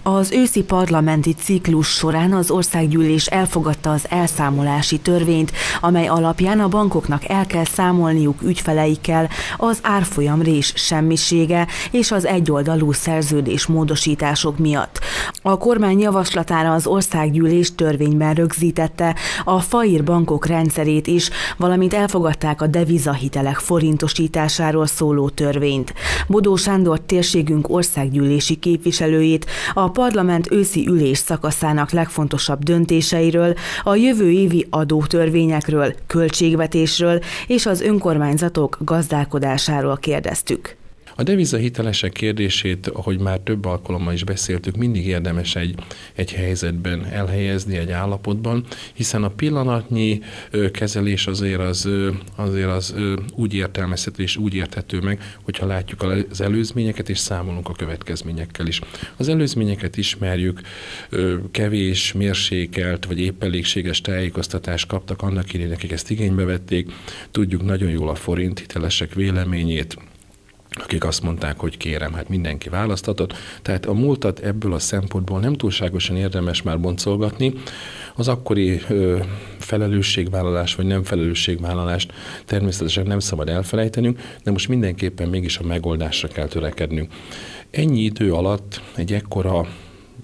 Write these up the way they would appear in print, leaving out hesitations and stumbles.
Az őszi parlamenti ciklus során az országgyűlés elfogadta az elszámolási törvényt, amely alapján a bankoknak el kell számolniuk ügyfeleikkel az árfolyamrés semmisége és az egyoldalú szerződés módosítások miatt. A kormány javaslatára az országgyűlés törvényben rögzítette a FAIR bankok rendszerét is, valamint elfogadták a devizahitelek forintosításáról szóló törvényt. Bodó Sándor térségünk országgyűlési képviselőjét a parlament őszi ülés szakaszának legfontosabb döntéseiről, a jövő évi adótörvényekről, költségvetésről és az önkormányzatok gazdálkodásáról kérdeztük. A devizahitelesek kérdését, ahogy már több alkalommal is beszéltük, mindig érdemes egy helyzetben elhelyezni, egy állapotban, hiszen a pillanatnyi kezelés azért az úgy értelmezhető és úgy érthető meg, hogyha látjuk az előzményeket és számolunk a következményekkel is. Az előzményeket ismerjük, kevés, mérsékelt vagy épp elégséges tájékoztatást kaptak annak idején, akik ezt igénybe vették, tudjuk nagyon jól a forint hitelesek véleményét, akik azt mondták, hogy kérem, hát mindenki választhatott. Tehát a múltat ebből a szempontból nem túlságosan érdemes már boncolgatni. Az akkori felelősségvállalás vagy nem felelősségvállalást természetesen nem szabad elfelejtenünk, de most mindenképpen mégis a megoldásra kell törekednünk. Ennyi idő alatt egy ekkora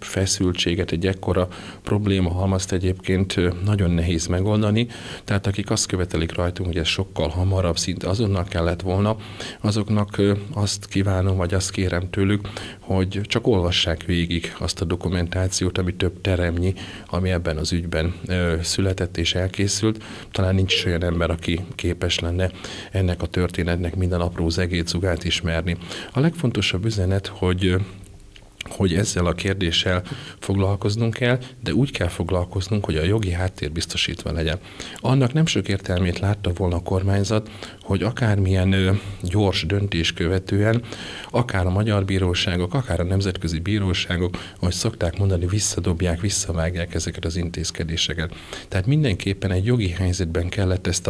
feszültséget, egy ekkora probléma halmazt egyébként nagyon nehéz megoldani, tehát akik azt követelik rajtunk, hogy ez sokkal hamarabb, szinte azonnal kellett volna, azoknak azt kívánom, vagy azt kérem tőlük, hogy csak olvassák végig azt a dokumentációt, ami több teremnyi, ami ebben az ügyben született és elkészült. Talán nincs is olyan ember, aki képes lenne ennek a történetnek minden apró zegétzugát ismerni. A legfontosabb üzenet, hogy ezzel a kérdéssel foglalkoznunk kell, de úgy kell foglalkoznunk, hogy a jogi háttér biztosítva legyen. Annak nem sok értelmét látta volna a kormányzat, hogy akármilyen gyors döntés követően, akár a magyar bíróságok, akár a nemzetközi bíróságok, ahogy szokták mondani, visszadobják, visszavágják ezeket az intézkedéseket. Tehát mindenképpen egy jogi helyzetben kellett ezt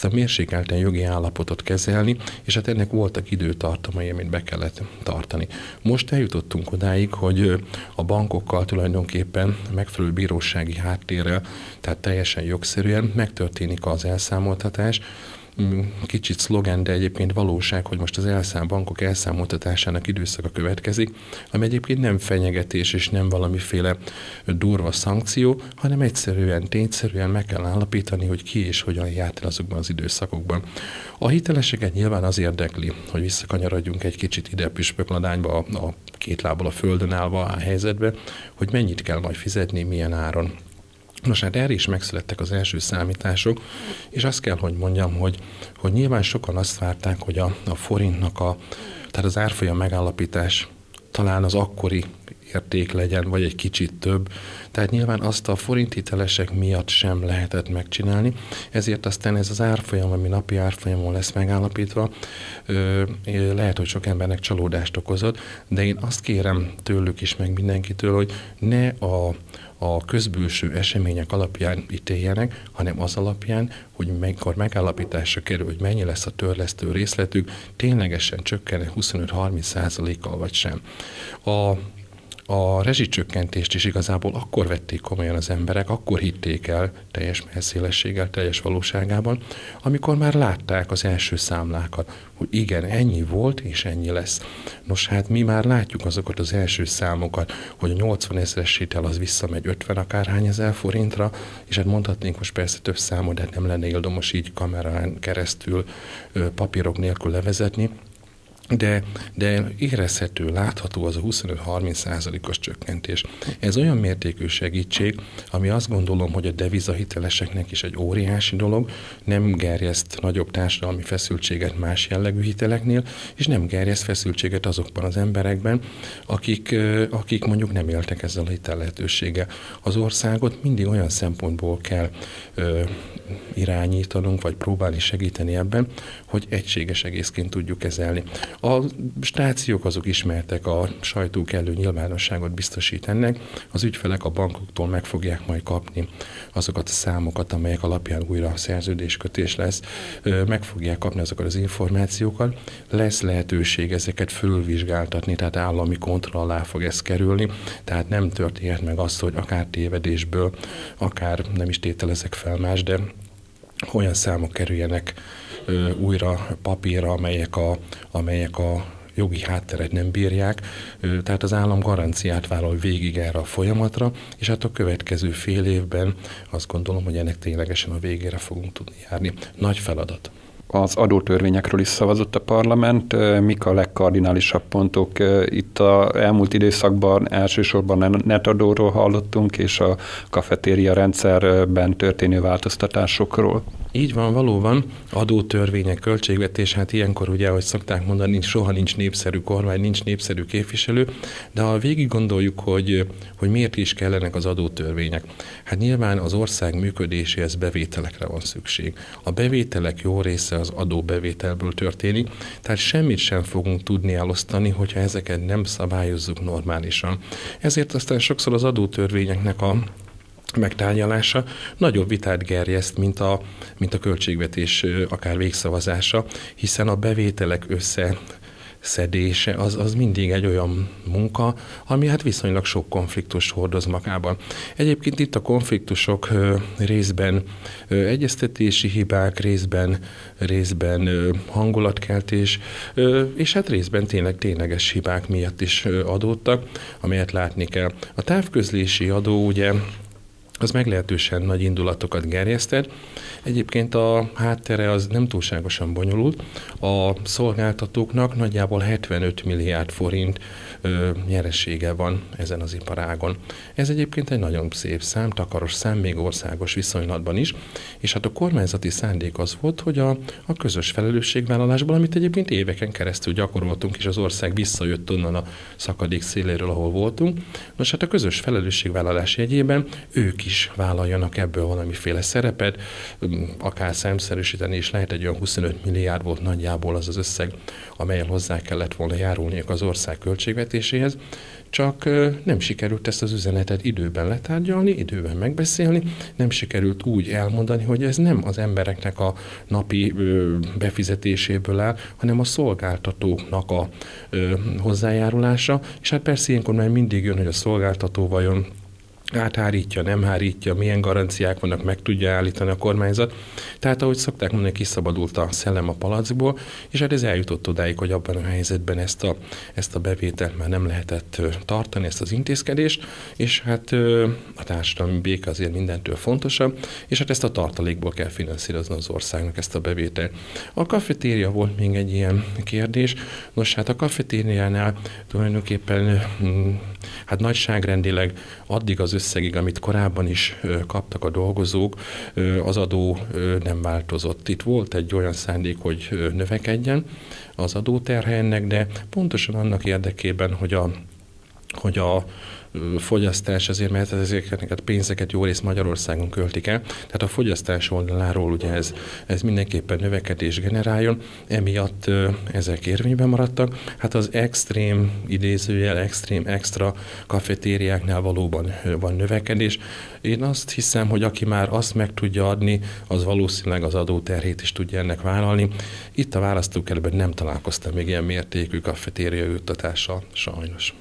a mérsékelten jogi állapotot kezelni, és hát ennek voltak időtartamai, amit be kellett tartani. Most eljutottunk odáig, hogy a bankokkal tulajdonképpen megfelelő bírósági háttérrel, tehát teljesen jogszerűen megtörténik az elszámoltatás. Kicsit szlogen, de egyébként valóság, hogy most az bankok elszámoltatásának időszaka következik, ami egyébként nem fenyegetés és nem valamiféle durva szankció, hanem egyszerűen, tényszerűen meg kell állapítani, hogy ki és hogyan járt el azokban az időszakokban. A hiteleseket nyilván az érdekli, hogy visszakanyarodjunk egy kicsit ide püspökladányba, a két lábbal a földön állva a helyzetbe, hogy mennyit kell majd fizetni, milyen áron. Nos, hát erre is megszülettek az első számítások, és azt kell, hogy mondjam, hogy nyilván sokan azt várták, hogy a forintnak tehát az árfolyam megállapítás talán az akkori érték legyen, vagy egy kicsit több. Tehát nyilván azt a forinthitelesek miatt sem lehetett megcsinálni, ezért aztán ez az árfolyam, ami napi árfolyamon lesz megállapítva, lehet, hogy sok embernek csalódást okozott, de én azt kérem tőlük is, meg mindenkitől, hogy ne a közbülső események alapján ítéljenek, hanem az alapján, hogy mikor megállapításra kerül, hogy mennyi lesz a törlesztő részletük, ténylegesen csökken 25-30%-kal vagy sem. A rezsicsökkentést is igazából akkor vették komolyan az emberek, akkor hitték el teljes messzélességgel, teljes valóságában, amikor már látták az első számlákat, hogy igen, ennyi volt és ennyi lesz. Nos, hát mi már látjuk azokat az első számokat, hogy a 80 000-es hitel az visszamegy 50 akárhány ezer forintra, és hát mondhatnénk most persze több számot, de nem lenne ildomos így kamerán keresztül papírok nélkül levezetni. De érezhető, látható az a 25-30%-os csökkentés. Ez olyan mértékű segítség, ami azt gondolom, hogy a devizahiteleseknek is egy óriási dolog, nem gerjeszt nagyobb társadalmi feszültséget más jellegű hiteleknél, és nem gerjeszt feszültséget azokban az emberekben, akik mondjuk nem éltek ezzel a hitel lehetőséggel. Az országot mindig olyan szempontból kell irányítanunk, vagy próbálni segíteni ebben, hogy egységes egészként tudjuk kezelni. A stációk azok ismertek, a sajtó kellő nyilvánosságot biztosít ennek, az ügyfelek a bankoktól meg fogják majd kapni azokat a számokat, amelyek alapján újra szerződéskötés lesz, meg fogják kapni azokat az információkat, lesz lehetőség ezeket fölvizsgáltatni, tehát állami kontroll alá fog ez kerülni, tehát nem történhet meg az, hogy akár tévedésből, akár nem is tételezek fel más, de olyan számok kerüljenek újra papírra, amelyek a jogi hátteret nem bírják, tehát az állam garanciát vállal végig erre a folyamatra, és hát a következő fél évben azt gondolom, hogy ennek ténylegesen a végére fogunk tudni járni. Nagy feladat. Az adótörvényekről is szavazott a parlament. Mik a legkardinálisabb pontok? Itt az elmúlt időszakban elsősorban a netadóról hallottunk, és a kafetéria rendszerben történő változtatásokról. Így van, valóban adótörvények, költségvetés, hát ilyenkor ugye, ahogy szokták mondani, soha nincs népszerű kormány, nincs népszerű képviselő, de ha végig gondoljuk, hogy miért is kellenek az adótörvények, hát nyilván az ország működéséhez bevételekre van szükség. A bevételek jó része az adóbevételből történik, tehát semmit sem fogunk tudni elosztani, hogyha ezeket nem szabályozzuk normálisan. Ezért aztán sokszor az adótörvényeknek a megtárgyalása nagyobb vitát gerjeszt, mint a költségvetés akár végszavazása, hiszen a bevételek összeszedése az mindig egy olyan munka, ami hát viszonylag sok konfliktus hordoz magában. Egyébként itt a konfliktusok részben egyeztetési hibák, részben hangulatkeltés, és hát részben tényleges hibák miatt is adódtak, amelyet látni kell. A távközlési adó ugye az meglehetősen nagy indulatokat gerjesztett. Egyébként a háttere az nem túlságosan bonyolult. A szolgáltatóknak nagyjából 75 milliárd forint nyeresége van ezen az iparágon. Ez egyébként egy nagyon szép szám, takaros szám, még országos viszonylatban is, és hát a kormányzati szándék az volt, hogy a közös felelősségvállalásból, amit egyébként éveken keresztül gyakoroltunk, és az ország visszajött onnan a szakadék széléről, ahol voltunk. Nos, hát a közös felelősségvállalás jegyében ők is vállaljanak ebből valamiféle szerepet, akár számszerűsíteni is lehet, egy olyan 25 milliárd volt nagyjából az összeg, amelyen hozzá kellett volna járulniuk az ország költségvetéséhez, csak nem sikerült ezt az üzenetet időben letárgyalni, időben megbeszélni, nem sikerült úgy elmondani, hogy ez nem az embereknek a napi befizetéséből áll, hanem a szolgáltatóknak a hozzájárulása, és hát persze ilyenkor már mindig jön, hogy a szolgáltató vajon áthárítja, nem hárítja, milyen garanciák vannak, meg tudja állítani a kormányzat. Tehát, ahogy szokták mondani, kiszabadult a szellem a palackból, és hát ez eljutott odáig, hogy abban a helyzetben ezt a bevételt már nem lehetett tartani, ezt az intézkedést, és hát a társadalmi béke azért mindentől fontosabb, és hát ezt a tartalékból kell finanszírozni az országnak, ezt a bevételt. A kafetéria volt még egy ilyen kérdés. Nos, hát a kafetériánál tulajdonképpen hát nagyságrendileg addig az összegig, amit korábban is kaptak a dolgozók, az adó nem változott. Itt volt egy olyan szándék, hogy növekedjen az adóterhe ennek, de pontosan annak érdekében, hogy a fogyasztás azért, mert ezeket a pénzeket jó rész Magyarországon költik el, tehát a fogyasztás oldaláról ugye ez mindenképpen növekedés generáljon, emiatt ezek érvényben maradtak. Hát az extrém idézőjel, extra kafetériáknál valóban van növekedés. Én azt hiszem, hogy aki már azt meg tudja adni, az valószínűleg az adóterhét is tudja ennek vállalni. Itt a választókerületben nem találkoztam még ilyen mértékű kafetéria juttatással, sajnos.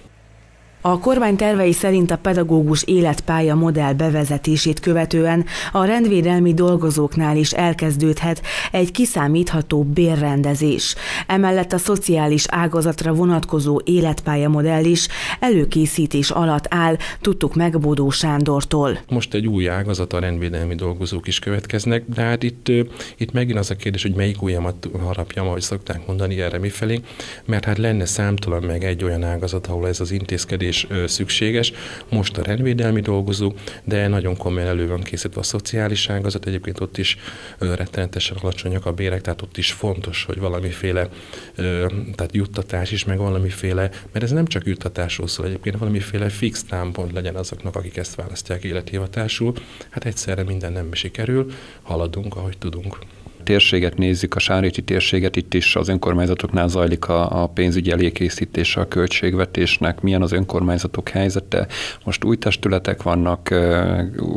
A kormány tervei szerint a pedagógus életpálya modell bevezetését követően a rendvédelmi dolgozóknál is elkezdődhet egy kiszámítható bérrendezés. Emellett a szociális ágazatra vonatkozó életpálya modell is előkészítés alatt áll, tudtuk meg Bodó Sándortól. Most egy új ágazat, a rendvédelmi dolgozók is következnek, de hát itt megint az a kérdés, hogy melyik ujjamat harapjam, ahogy szokták mondani erre mifelé, mert hát lenne számtalan meg egy olyan ágazat, ahol ez az intézkedés szükséges. Most a rendvédelmi dolgozó, de nagyon komolyan elő van készítve a szociális ágazat, egyébként ott is rettenetesen alacsonyak a bérek, tehát ott is fontos, hogy valamiféle tehát juttatás is, meg valamiféle, mert ez nem csak juttatásról szól, egyébként valamiféle fix támpont legyen azoknak, akik ezt választják élethivatásul. Hát egyszerre minden nem sikerül, haladunk, ahogy tudunk. térséget nézzük, a sánréti térséget, itt is az önkormányzatoknál zajlik a pénzügyi előkészítése a költségvetésnek, milyen az önkormányzatok helyzete. Most új testületek vannak,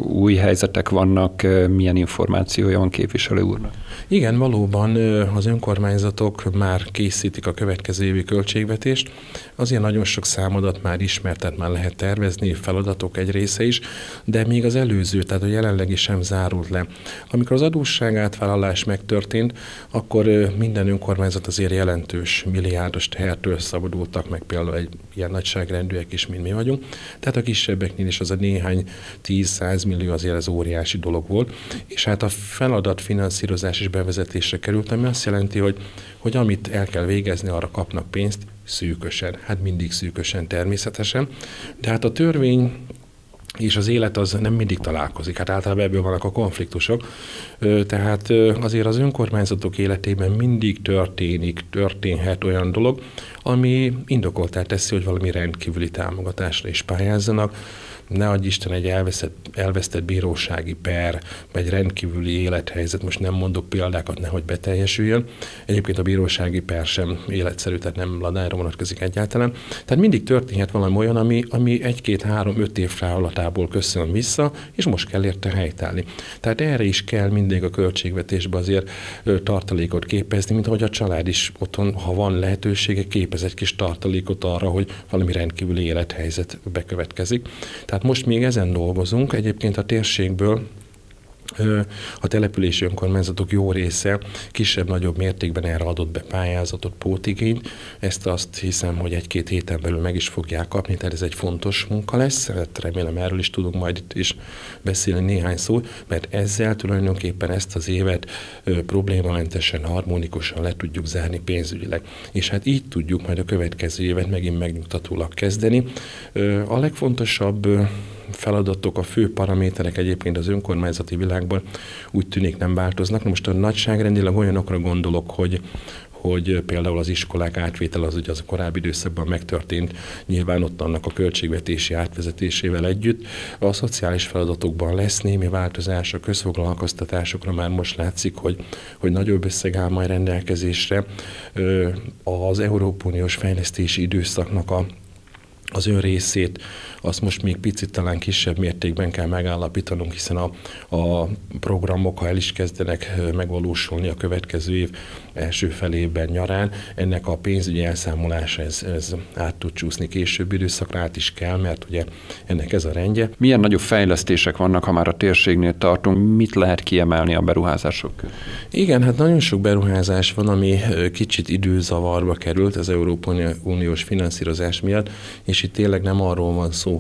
új helyzetek vannak, milyen információja van képviselő úrnak? Igen, valóban az önkormányzatok már készítik a következő évi költségvetést. Azért nagyon sok számadat már ismert, tehát már lehet tervezni, feladatok egy része is, de még az előző, tehát a jelenlegi sem zárult le. Amikor az adósságátvállalás megtörtént, akkor minden önkormányzat azért jelentős milliárdos tehertől szabadultak meg, például egy ilyen nagyságrendűek is, mint mi vagyunk. Tehát a kisebbeknél is az a néhány 10-100 millió azért az óriási dolog volt, és hát a feladatfinanszírozás is bevezetésre került, ami azt jelenti, hogy amit el kell végezni, arra kapnak pénzt szűkösen, hát mindig szűkösen természetesen, de hát a törvény és az élet az nem mindig találkozik, hát általában ebből vannak a konfliktusok, tehát azért az önkormányzatok életében mindig történhet olyan dolog, ami indokoltá teszi, hogy valami rendkívüli támogatásra is pályázzanak. Ne adj Isten, egy elvesztett bírósági per, vagy egy rendkívüli élethelyzet, most nem mondok példákat, nehogy beteljesüljön. Egyébként a bírósági per sem életszerű, tehát nem ladányra vonatkozik egyáltalán. Tehát mindig történhet valami olyan, ami 1-2-3-5 év távlatából köszön vissza, és most kell érte helytállni. Tehát erre is kell mindig a költségvetésbe azért tartalékot képezni, mint ahogy a család is otthon, ha van lehetősége, képez egy kis tartalékot arra, hogy valami rendkívüli élethelyzet bekövetkezik. Tehát most még ezen dolgozunk. Egyébként a térségből a települési önkormányzatok jó része kisebb-nagyobb mértékben erre adott be pályázatot, pótigényt. Ezt azt hiszem, hogy 1-2 héten belül meg is fogják kapni, tehát ez egy fontos munka lesz. Hát remélem, erről is tudunk majd itt is beszélni néhány szót, mert ezzel tulajdonképpen ezt az évet problémamentesen, harmonikusan le tudjuk zárni pénzügyileg. És hát így tudjuk majd a következő évet megint megnyugtatólag kezdeni. A legfontosabb feladatok, a fő paraméterek egyébként az önkormányzati világban úgy tűnik nem változnak. Most a nagyságrendileg olyanokra gondolok, hogy például az iskolák átvétel az ugye az a korábbi időszakban megtörtént, nyilván ott annak a költségvetési átvezetésével együtt. A szociális feladatokban lesz némi változás, a közfoglalkoztatásokra már most látszik, hogy nagyobb összeg áll majd rendelkezésre. Az Európai Uniós fejlesztési időszaknak az ön részét, azt most még picit talán kisebb mértékben kell megállapítanunk, hiszen a programok, ha el is kezdenek megvalósulni a következő év első felében nyarán, ennek a pénzügyi elszámolása ez át tud csúszni később időszakra, át is kell, mert ugye ennek ez a rendje. Milyen nagyobb fejlesztések vannak, ha már a térségnél tartunk, mit lehet kiemelni a beruházások között? Igen, hát nagyon sok beruházás van, ami kicsit időzavarba került az Európai Uniós finanszírozás miatt, és itt tényleg nem arról van szó,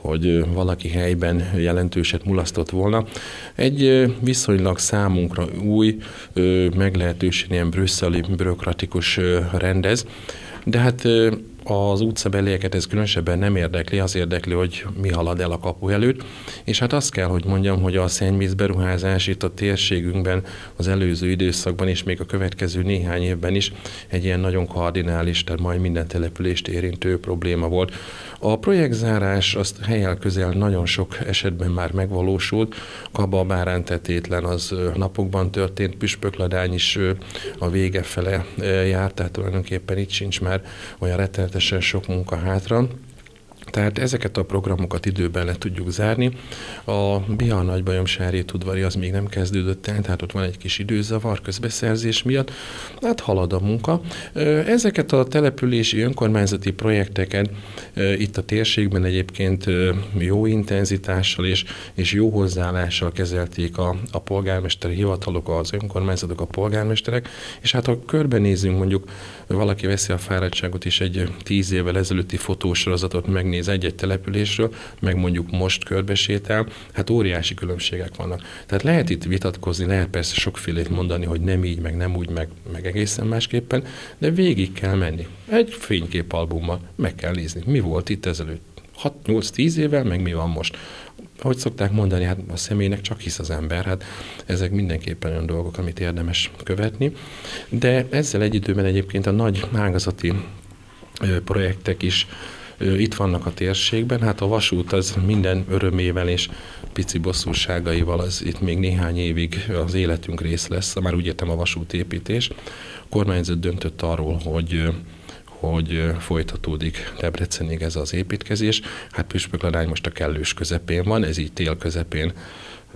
hogy valaki helyben jelentőset mulasztott volna. Egy viszonylag számunkra új, meglehetősen ilyen brüsszeli bürokratikus rendez, de hát az utcabelieket ez különösebben nem érdekli, az érdekli, hogy mi halad el a kapu előtt, és hát azt kell, hogy mondjam, hogy a szennyvíz beruházás itt a térségünkben az előző időszakban és még a következő néhány évben is egy ilyen nagyon kardinális, tehát majd minden települést érintő probléma volt. A projektzárás azt helyel közel nagyon sok esetben már megvalósult, Kaba Bárántetétlen az napokban történt, Püspökladány is a vége fele járt, tehát tulajdonképpen itt sincs már olyan rettenetesen sok munka hátra. Tehát ezeket a programokat időben le tudjuk zárni. A Bihar Nagybajom-Sárét udvari az még nem kezdődött el, tehát ott van egy kis időzavar közbeszerzés miatt. Hát halad a munka. Ezeket a települési önkormányzati projekteket itt a térségben egyébként jó intenzitással és jó hozzáállással kezelték a polgármesteri hivatalok, az önkormányzatok, a polgármesterek, és hát ha körbenézünk, mondjuk valaki veszi a fáradtságot és egy 10 évvel ezelőtti fotósorozatot megnéz egy-egy településről, meg mondjuk most körbesétál, hát óriási különbségek vannak. Tehát lehet itt vitatkozni, lehet persze sokfélét mondani, hogy nem így, meg nem úgy, meg egészen másképpen, de végig kell menni. Egy fényképalbummal meg kell nézni, mi volt itt ezelőtt 6-8-10 évvel, meg mi van most. Hogy szokták mondani, hát a személynek csak hisz az ember, hát ezek mindenképpen olyan dolgok, amit érdemes követni. De ezzel egy időben egyébként a nagy ágazati projektek is itt vannak a térségben. Hát a vasút az minden örömével és pici bosszúságaival az itt még néhány évig az életünk rész lesz, már úgy értem a vasútépítés. A kormányzat döntött arról, hogy folytatódik Debrecenig ez az építkezés. Hát Püspökladány most a kellős közepén van, ez így tél közepén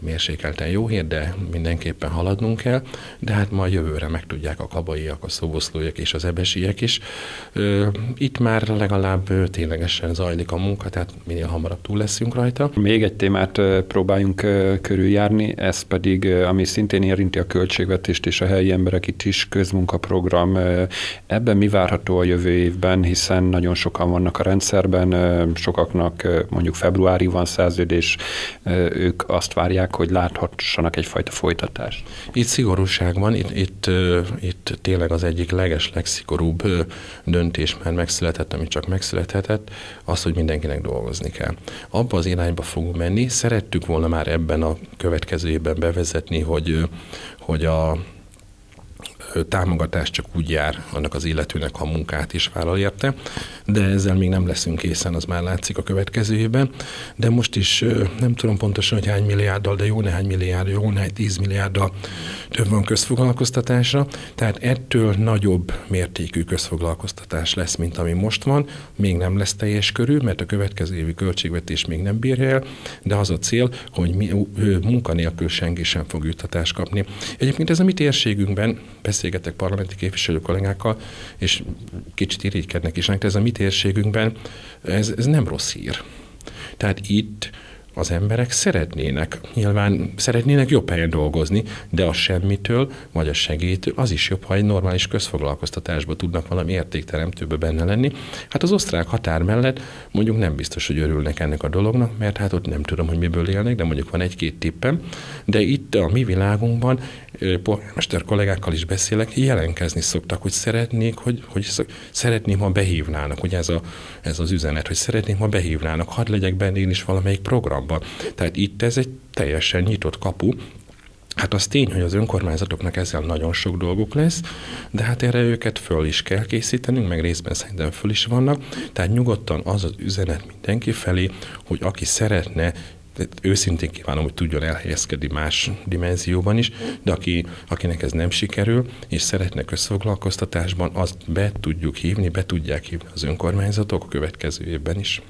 mérsékelten jó hír, de mindenképpen haladnunk kell, de hát majd jövőre megtudják a kabaiak, a szoboszlóiak és az ebesiek is. Itt már legalább ténylegesen zajlik a munka, tehát minél hamarabb túl leszünk rajta. Még egy témát próbáljunk körüljárni, ez pedig, ami szintén érinti a költségvetést és a helyi emberek, itt is közmunkaprogram. Ebben mi várható a jövő évben, hiszen nagyon sokan vannak a rendszerben, sokaknak mondjuk februárig van szerződés, ők azt várják, hogy láthassanak egyfajta folytatást. Itt szigorúság van, itt tényleg az egyik legszigorúbb döntés már megszületett, ami csak megszülethetett, az, hogy mindenkinek dolgozni kell. Abba az irányba fogunk menni. Szerettük volna már ebben a következő évben bevezetni, hogy a támogatás csak úgy jár annak az illetőnek, ha munkát is vállal érte, de ezzel még nem leszünk készen, az már látszik a következő évben, de most is nem tudom pontosan, hogy hány milliárddal, de jó néhány milliárd, jó néhány 10 milliárddal több van közfoglalkoztatásra, tehát ettől nagyobb mértékű közfoglalkoztatás lesz, mint ami most van, még nem lesz teljes körű, mert a következő évi költségvetés még nem bírja el, de az a cél, hogy munkanélkül senki sem fog juttatást kapni. Egyébként ez a mi térségünkben, beszélgetek parlamenti képviselő kollégákkal, és kicsit irigykednek is, ez a mi térségünkben, ez nem rossz hír. Tehát itt az emberek nyilván szeretnének jobb helyen dolgozni, de a semmitől, vagy a segélytől az is jobb, ha egy normális közfoglalkoztatásban tudnak valami értékteremtőbe benne lenni. Hát az osztrák határ mellett mondjuk nem biztos, hogy örülnek ennek a dolognak, mert hát ott nem tudom, hogy miből élnek, de mondjuk van egy-két tippem, de itt a mi világunkban polgármester kollégákkal is beszélek, jelentkezni szoktak, hogy szeretném, ha behívnának, hogy ez az üzenet, hogy szeretném, ha behívnának, hadd legyek benne én is valamelyik programban. Tehát itt ez egy teljesen nyitott kapu. Hát az tény, hogy az önkormányzatoknak ezzel nagyon sok dolguk lesz, de hát erre őket föl is kell készítenünk, meg részben szerintem föl is vannak. Tehát nyugodtan az az üzenet mindenki felé, hogy aki szeretne, őszintén kívánom, hogy tudjon elhelyezkedni más dimenzióban is, de akinek ez nem sikerül, és szeretne közfoglalkoztatásban, azt be tudják hívni az önkormányzatok a következő évben is.